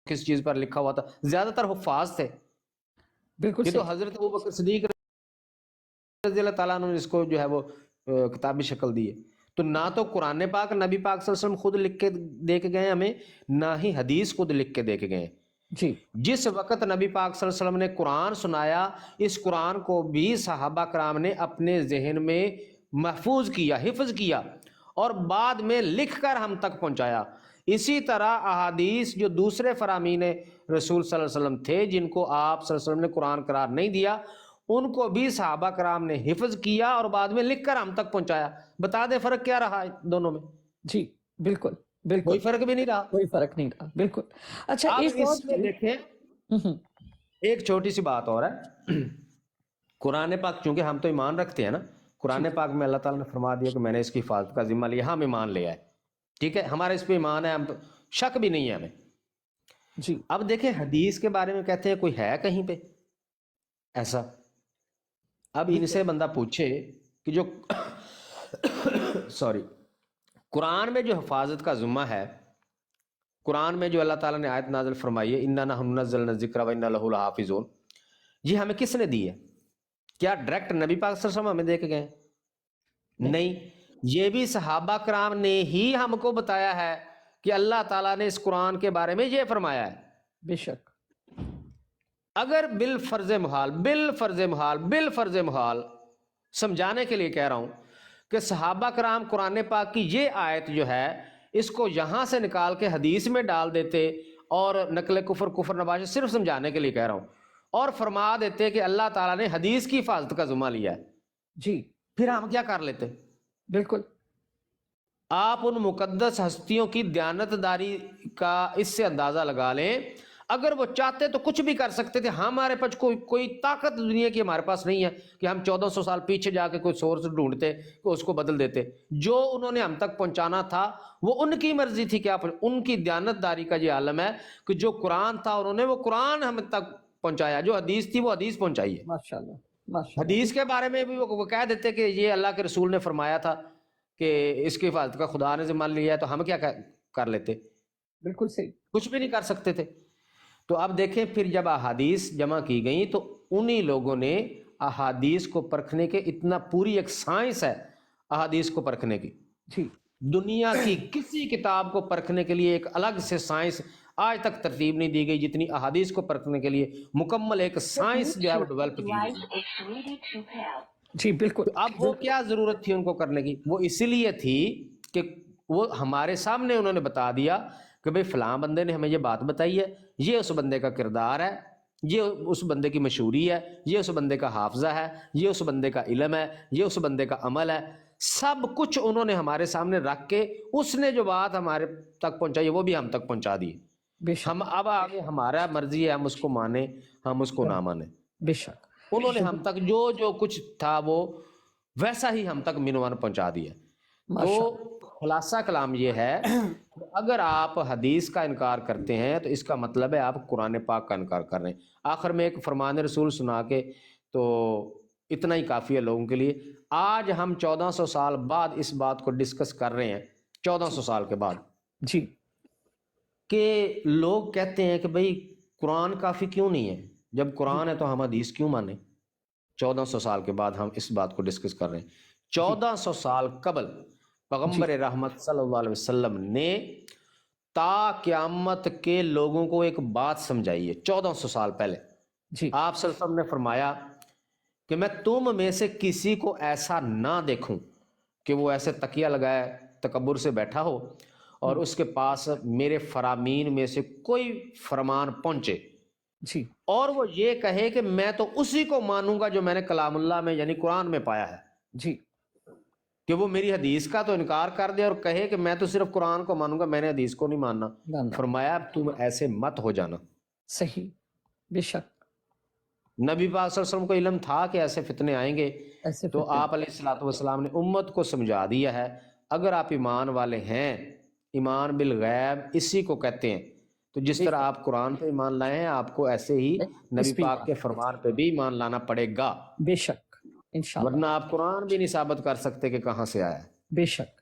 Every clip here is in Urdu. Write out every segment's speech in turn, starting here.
کس چیز پر لکھا ہوا تھا، زیادہ تر حفاظ تھے. بالکل یہ تو صحیح. حضرت ابوبکر صدیق رضی اللہ تعالیٰ عنہ نے اس کو جو ہے وہ کتابی شکل دی ہے. تو نہ تو قرآن پاک نبی پاک صلی اللہ علیہ وسلم خود لکھ کے دے کے گئے ہمیں، نہ ہی حدیث خود لکھ کے دے کے گئے. جی جس وقت نبی پاک صلی اللہ علیہ وسلم نے قرآن سنایا، اس قرآن کو بھی صحابہ کرام نے اپنے ذہن میں محفوظ کیا، حفظ کیا، اور بعد میں لکھ کر ہم تک پہنچایا. اسی طرح احادیث جو دوسرے فرامین رسول صلی اللہ علیہ وسلم تھے، جن کو آپ صلی اللہ علیہ وسلم نے قرآن قرار نہیں دیا، ان کو بھی صحابہ کرام نے حفظ کیا اور بعد میں لکھ کر ہم تک پہنچایا. بتا دے فرق کیا رہا ہے دونوں میں؟ جی بالکل بالکل کوئی فرق بھی نہیں رہا. کوئی فرق نہیں رہا. بالکل. اچھا آپ ایک اور اس میں دیکھیں ایک چھوٹی سی بات اور ہے. قرآن پاک چونکہ ہم تو ایمان رکھتے ہیں نا، قرآن پاک میں اللہ تعالیٰ نے فرما دیا کہ میں نے اس کی حفاظت کا ذمہ لیا، ہم ایمان لیا ہے. ٹھیک ہے، ہمارا اس پہ ایمان ہے، ہم شک بھی نہیں ہے ہمیں. جی اب دیکھیں حدیث کے بارے میں کہتے ہیں کوئی ہے کہیں پہ ایسا؟ اب ان سے بندہ پوچھے کہ جو سوری قرآن میں جو حفاظت کا ذمہ ہے، قرآن میں جو اللہ تعالیٰ نے آیت نازل فرمائی ہے اِنَّا نَحْنُ نَزَّلْنَا الذِّكْرَ وَإِنَّا لَهُ لَحَافِظُونَ، یہ ہمیں کس نے دی ہے؟ کیا ڈائریکٹ نبی پاک صلی اللہ علیہ وسلم ہمیں دے کے گئے؟ نہیں، یہ بھی صحابہ کرام نے ہی ہم کو بتایا ہے کہ اللہ تعالیٰ نے اس قرآن کے بارے میں یہ فرمایا ہے. بے شک. اگر بالفرض محال سمجھانے کے لیے کہہ رہا ہوں کہ صحابہ کرام قرآن پاک کی یہ آیت جو ہے اس کو یہاں سے نکال کے حدیث میں ڈال دیتے اور نقل کفر نباشی، صرف سمجھانے کے لیے کہہ رہا ہوں، اور فرما دیتے کہ اللہ تعالیٰ نے حدیث کی حفاظت کا ذمہ لیا ہے، جی پھر ہم کیا کر لیتے؟ بالکل. آپ ان مقدس ہستیوں کی دیانتداری کا اس سے اندازہ لگا لیں، اگر وہ چاہتے تو کچھ بھی کر سکتے تھے. ہمارے پاس کوئی طاقت دنیا کی ہمارے پاس نہیں ہے کہ ہم 1400 سال پیچھے جا کے کوئی سورس ڈھونڈتے کہ اس کو بدل دیتے. جو انہوں نے ہم تک پہنچانا تھا وہ ان کی مرضی تھی. کیا ان کی دیانتداری کا یہ عالم ہے کہ جو قرآن تھا انہوں نے وہ قرآن ہم تک پہنچایا، جو حدیث تھی وہ حدیث پہنچائی ہے. ماشاءاللہ ماشاءاللہ. حدیث کے بارے میں بھی وہ کہہ دیتے کہ یہ اللہ کے رسول نے فرمایا تھا کہ اس کی حفاظت کا خدا نے ذمہ لیا ہے، تو ہم کیا کر لیتے؟ بالکل صحیح. کچھ بھی نہیں کر سکتے تھے. تو اب دیکھیں پھر جب احادیث جمع کی گئیں تو انہی لوگوں نے احادیث کو پرکھنے کے، اتنا پوری ایک سائنس ہے احادیث کو پرکھنے کی. جی دنیا کی کسی کتاب کو پرکھنے کے لیے ایک الگ سے سائنس آج تک ترتیب نہیں دی گئی جتنی احادیث کو پرکھنے کے لیے مکمل ایک سائنس جو ہے وہ ڈیولپ کی گئی. جی بالکل. اب وہ کیا ضرورت تھی ان کو کرنے کی؟ وہ اسی لیے تھی کہ وہ ہمارے سامنے انہوں نے بتا دیا کہ بھئی فلاں بندے نے ہمیں یہ بات بتائی ہے، یہ اس بندے کا کردار ہے، یہ اس بندے کی مشہوری ہے، یہ اس بندے کا حافظہ ہے، یہ اس بندے کا علم ہے، یہ اس بندے کا عمل ہے. سب کچھ انہوں نے ہمارے سامنے رکھ کے اس نے جو بات ہمارے تک پہنچائی وہ بھی ہم تک پہنچا دی. بے شک. ہم اب آگے ہمارا مرضی ہے، ہم اس کو مانیں ہم اس کو نہ مانیں. بے شک. انہوں نے ہم تک جو کچھ تھا وہ ویسا ہی ہم تک منوان پہنچا دیا. تو خلاصہ کلام یہ ہے کہ اگر آپ حدیث کا انکار کرتے ہیں تو اس کا مطلب ہے آپ قرآن پاک کا انکار کر رہے ہیں. آخر میں ایک فرمان رسول سنا کے تو اتنا ہی کافی ہے لوگوں کے لیے. آج ہم 1400 سال بعد اس بات کو ڈسکس کر رہے ہیں، 1400 سال کے بعد، جی کہ لوگ کہتے ہیں کہ بھئی قرآن کافی کیوں نہیں ہے؟ جب قرآن ہے تو ہم حدیث کیوں مانیں؟ 1400 سال کے بعد ہم اس بات کو ڈسکس کر رہے ہیں. 1400 سال قبل پیغمبر رحمت صلی اللہ علیہ وسلم نے تا قیامت کے لوگوں کو ایک بات سمجھائی ہے. 1400 سال پہلے جی آپ صلی اللہ علیہ وسلم نے فرمایا کہ میں تم میں سے کسی کو ایسا نہ دیکھوں کہ وہ ایسے تکیہ لگائے تکبر سے بیٹھا ہو اور اس کے پاس میرے فرامین میں سے کوئی فرمان پہنچے جی اور وہ یہ کہے کہ میں تو اسی کو مانوں گا جو میں نے کلام اللہ میں یعنی قرآن میں پایا ہے، جی کہ وہ میری حدیث کا تو انکار کر دے اور کہے کہ میں تو صرف قرآن کو مانوں گا، میں نے حدیث کو نہیں ماننا. فرمایا تم ایسے مت ہو جانا. صحیح. بے شک. نبی پاک صلی اللہ علیہ وسلم کو علم تھا کہ ایسے فتنے آئیں گے، تو آپ علیہ الصلوۃ والسلام نے امت کو سمجھا دیا ہے. اگر آپ ایمان والے ہیں، ایمان بالغیب اسی کو کہتے ہیں، تو جس طرح آپ قرآن پہ ایمان لائے ہیں آپ کو ایسے ہی نبی پاک کے فرمان پہ بھی ایمان لانا پڑے گا. بے شک انشاءاللہ. ورنہ آپ قرآن بھی نہیں ثابت کر سکتے کہ کہاں سے آیا ہے. بے شک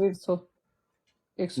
150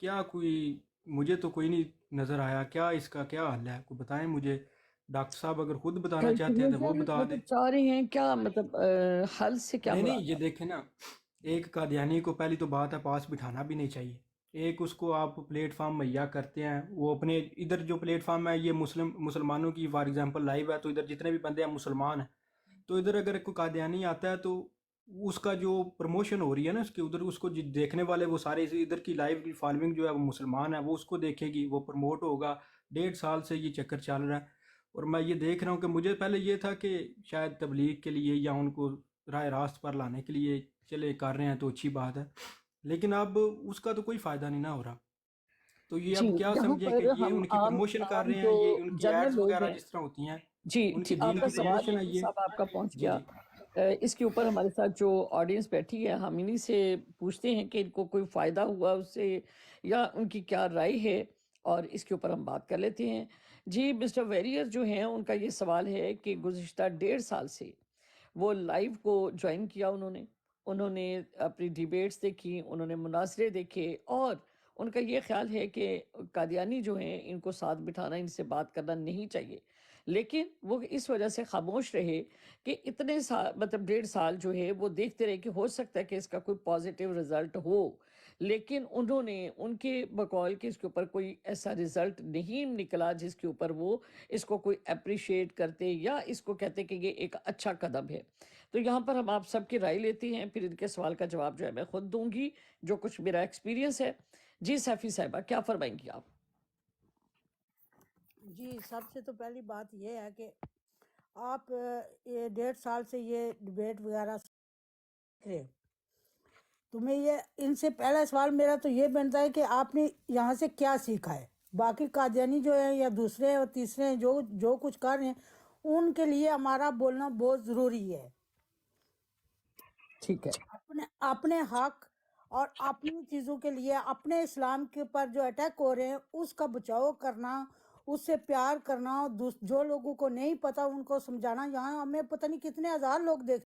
کیا کوئی مجھے تو کوئی نہیں نظر آیا، کیا اس کا کیا حل ہے؟ کوئی بتائیں مجھے، ڈاکٹر صاحب اگر خود بتانا چاہتے ہیں تو وہ بتا دیں۔ مطلب چاہ رہے ہیں کیا، مطلب حل سے کیا نہیں نہیں، مراد یہ ہے؟ دیکھیں نا، ایک قادیانی کو پہلی تو بات ہے پاس بٹھانا بھی نہیں چاہیے۔ ایک اس کو آپ پلیٹ فارم مہیا کرتے ہیں، وہ اپنے ادھر جو پلیٹ فارم ہے یہ مسلمانوں کی فار ایگزامپل لائیو ہے، تو ادھر جتنے بھی بندے ہیں مسلمان ہیں، تو ادھر اگر کوئی قادیانی آتا ہے تو اس کا جو پروموشن ہو رہی ہے نا، اس کے ادھر اس کو دیکھنے والے وہ سارے ادھر کی لائیو فالوئنگ جو ہے وہ مسلمان ہے، وہ اس کو دیکھے گی، وہ پروموٹ ہوگا۔ 1.5 سال سے یہ چکر چل رہا ہے، اور میں یہ دیکھ رہا ہوں کہ مجھے پہلے یہ تھا کہ شاید تبلیغ کے لیے یا ان کو راہ راست پر لانے کے لیے چلے کر رہے ہیں تو اچھی بات ہے، لیکن اب اس کا تو کوئی فائدہ نہیں نہ ہو رہا۔ تو یہ جی، اب کیا یہاں سمجھیں کہ پر یہ ہم ان کی عام پروموشن کر عام رہے ہیں، جو یہ ان کی جنرل ایڈز لوگ وغیرہ ہیں، جس طرح ہوتی ہیں جی ان کی ٹھیک، آپ دین کا کی سوال پروموشن ہے یہ یہ۔ صاحب آپ کا پہنچ جی گیا۔ جی اس کے اوپر ہمارے ساتھ جو آڈینس بیٹھی ہے ہم انہی سے پوچھتے ہیں کہ ان کو کوئی فائدہ ہوا اس سے یا ان کی کیا رائے ہے، اور اس کے اوپر ہم بات کر لیتے ہیں۔ جی مسٹر ویریئر جو ہیں ان کا یہ سوال ہے کہ گزشتہ 1.5 سال سے وہ لائیو کو جوائن کیا، انہوں نے اپنی ڈیبیٹس دیکھی، انہوں نے مناظرے دیکھے، اور ان کا یہ خیال ہے کہ قادیانی جو ہیں ان کو ساتھ بٹھانا، ان سے بات کرنا نہیں چاہیے، لیکن وہ اس وجہ سے خاموش رہے کہ اتنے سال، مطلب 1.5 سال جو ہے وہ دیکھتے رہے کہ ہو سکتا ہے کہ اس کا کوئی پازیٹیو رزلٹ ہو، لیکن انہوں نے ان کے بقول کہ اس کے اوپر کوئی ایسا رزلٹ نہیں نکلا جس کے اوپر وہ اس کو کوئی اپریشیٹ کرتے یا اس کو کہتے کہ یہ ایک اچھا قدم ہے۔ تو یہاں پر ہم آپ سب کی رائے لیتے ہیں، پھر ان کے سوال کا جواب جو ہے میں خود دوں گی جو کچھ میرا ایکسپیرینس ہے۔ جی سیفی صاحبہ کیا فرمائیں گی آپ؟ جی سب سے تو پہلی بات یہ ہے کہ آپ یہ 1.5 سال سے یہ ڈبیٹ وغیرہ سیکھ رہے، تمہیں یہ ان سے پہلا سوال میرا تو یہ بنتا ہے کہ آپ نے یہاں سے کیا سیکھا ہے؟ باقی قادیانی جو ہیں یا دوسرے اور تیسرے ہیں جو کچھ کر رہے ہیں، ان کے لیے ہمارا بولنا بہت ضروری ہے۔ ٹھیک ہے، اپنے حق اور اپنی چیزوں کے لیے، اپنے اسلام کے اوپر جو اٹیک ہو رہے ہیں اس کا بچاؤ کرنا، اس سے پیار کرنا، جو لوگوں کو نہیں پتا ان کو سمجھانا۔ یہاں ہمیں پتہ نہیں کتنے ہزار لوگ دیکھ